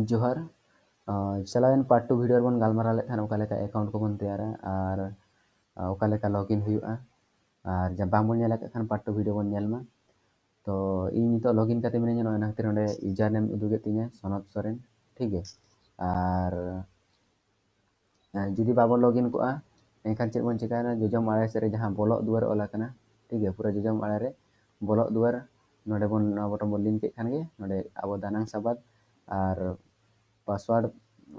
जोहार चलावेन part 2 video बन गालमाराव लेखान ओका लेका अकाउंट को बन तैयारा और ओका लेका लॉगिन हुआ और जब बांग बन नेला खान पार्ट 2 वीडियो बन नेलमा तो इन नितो लॉगिन करते मिने ना खातिर नोडे यूजर नेम उदुगे तिने सनत सोरेन ठीक है और जुदी बाबो लॉगिन को एनखान चेक बन चिकाना जोजम आड़े से जहां बोलो दुआर ओला कना ठीक है पूरा जोजम आड़े रे बोलो दुआर नोडे बन बटन बन लिंक के खान गे नोडे आबो दानांग साबाद और पासवर्ड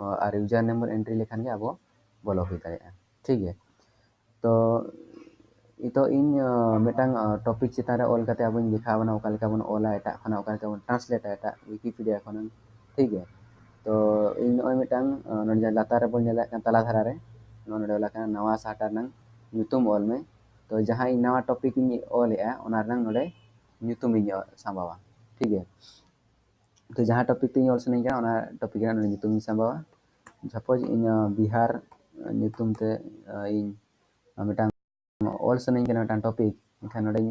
और यूजर नंबर एंट्री लेखान के अब बोलो हुई दाड़ेगा ठीक है तो इतो इन मेटांग टॉपिक चितान रे ऑल करते अब लिखा बना ओका लेका बन ऑला एटा खना ओका लेका बन ट्रांसलेट एटा विकिपीडिया खन ठीक है तो इन नय मेटांग नोडे लातार रे बन नेला तला धारा रे नोडे ओला kana नवा साटा नंग nyutum ऑल में तो जहां इन नवा टॉपिक इन ऑल एआ ओना नंग नोडे nyutum इन सांबावा ठीक है तो जहां टॉपिक तीन ऑल सने का ओना टॉपिक रे नोडे nyutum इन सांबावा सपोज इन बिहार nyutum ते इन मेटांग ऑल सने का मेटांग टॉपिक इनखान नोडे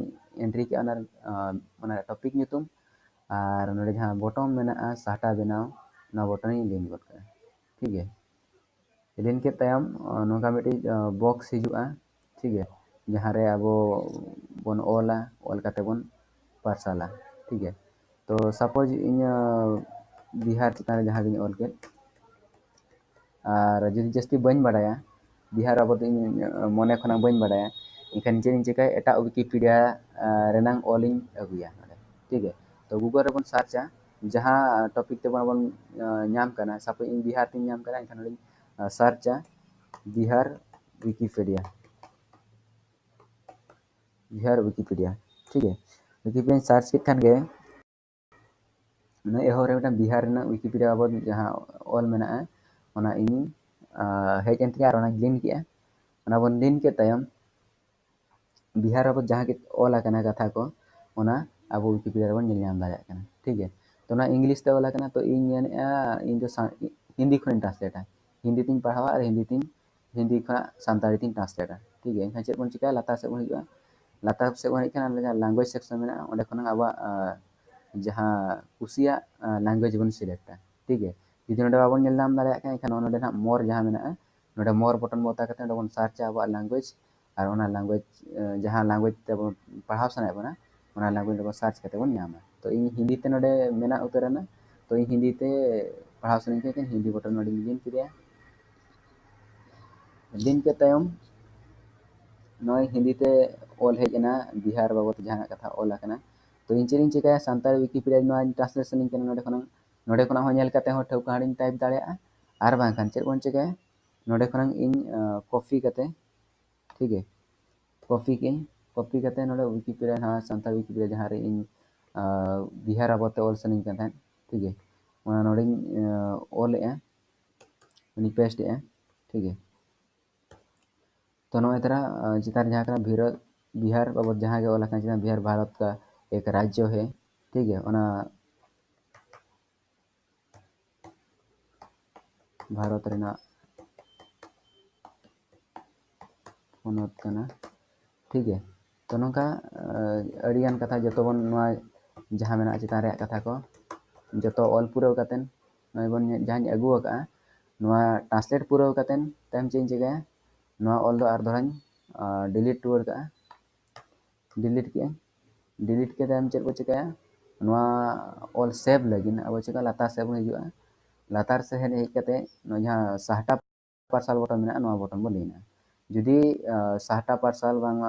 एंट्री के ओना टॉपिक nyutum और नोडे जहां बॉटम मेना साटा बनाओ ना बटन लिंक गद का ठीक है लिंक के तयम नोका मिटी बॉक्स हिजुआ ठीक है जहां रे अब बन ऑला ऑल करते बन पार्सला ठीक है तो सपोज इन बिहार चितान जहां दिन ऑल के और जुदी जस्ती बन बाडाया बिहार अब मने खना बन बाडाया इनखान chain चिका Etah Wikipedia रेनांग all in अगुया ठीक है तो गूगल रे बन सर्चा जहां टॉपिक ते बन नाम करना सपोज इन बिहार तीन नाम करना इनखान सर्चा बिहार विकिपीडिया ठीक है विकिपीडिया सर्च के खान गे ना एहो रे मिटा बिहार ना विकिपीडिया बाबत जहां ऑल मेना ओना इन हेज एंट के ओना लिंक के ओना बन लिंक के तयम बिहार बाबत जहां के ऑल आकना कथा को ओना अब विकिपीडिया रे बन नाम दाया कना ठीक है तो ना इंग्लिश ते ऑल आकना तो इन इन जो हिंदी खन ट्रांसलेट हिंदी तीन पढ़ावा और हिंदी खा सानताड़ी तीन ट्रांसलेट ठीक है चेक बन चिका लाता से बन हिजुआ लाता से बन हिकना लैंग्वेज सेक्शन में ओंडे खन अब जहां कुसिया लैंग्वेज बन सिलेक्ट ठीक है जुदी नोडे बाबन नेल नाम दाया एनखान नोडे ना मोर जहां मेना नोडे मोर बटन बोता करते नोडे बन सर्च अब लैंग्वेज और ओना लैंग्वेज जहां लैंग्वेज ते पढ़ाव सना बना ओना लैंग्वेज बन सर्च करते बन नामा तो इन हिंदी ते नोडे मेना उतरना तो इन हिंदी ते पढ़ाव सना के हिंदी बटन नोडे लिंक किया लिंक के तयम नय हिंदी ते ऑल हेजना बिहार बाबत जहां कथा ऑल आकना तो इन चेरिंग चिका सानताड़ी विकिपीडिया नय ट्रांसलेशन के नोडे खना हो नेल करते हो ठौका हाड़ी टाइप दाड़ेया आर बांखान चेक बन चिका नोडे खना इन कॉपी करते ठीक है कॉपी करते नोडे विकिपीडिया ना सानताड़ी विकिपीडिया जहां रे इन बिहार बाबत ऑल सनी का ठीक है ओना नोडे ऑल ए उनी पेस्ट ए ठीक है तो नय तरह चितान जहां बिहार बाबत जहां के ऑल चितान बिहार भारत का एक राज्य है ठीक है ओना भारत रेना पोनत कना ठीक है तो नोका अड़ियान कथा जतो बन जहां मेना चितान रे कथा को जतो ऑल पूरा करतेन नय बन जहां अगु का ट्रांसलेट पूरा करतेन टाइम चेंज जगह नवा ऑल दो आर धरान डिलीट टूर का डिलीट के टाइम चेक को चिका नवा ऑल सेव लगिन अब चिका लातार सेव हिजुआ लातार से हेन हेज कते जहां साहटा पार्सल बटन मेना नवा बटन बो लेना जुदी साहटा पार्सल बांग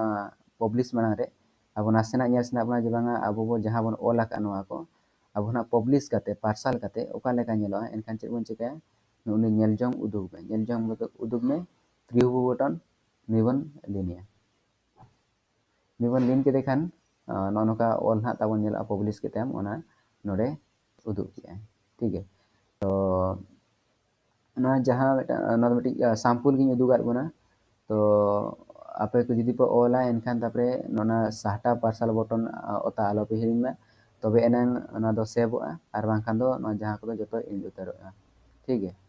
पब्लिश माना रे अब नासेना नेल सना बना जे बांगा अब बो जहां बन ऑल आका नवा को अब ना पब्लिश करते पार्सल करते ओका लेका नेलो एनखान चेक बन चिका उनी नेल जंग उदुग में प्रिव्यू बटन निबन लिनिया निबन लिन के देखान नोका ऑल ना ताबन नेला पब्लिश के टाइम ओना नोडे उदुग के ठीक है तो ना जहां ना मिटी सैंपल गिन उदुगात बना तो आपे को जुदी पे ऑला एनखान तापरे नोना साहटा पार्सल बटन ओता आलो पे हिरिन में तबे एनन ना दो सेव और बांखान दो जहां को जतो इन उतरोआ ठीक है।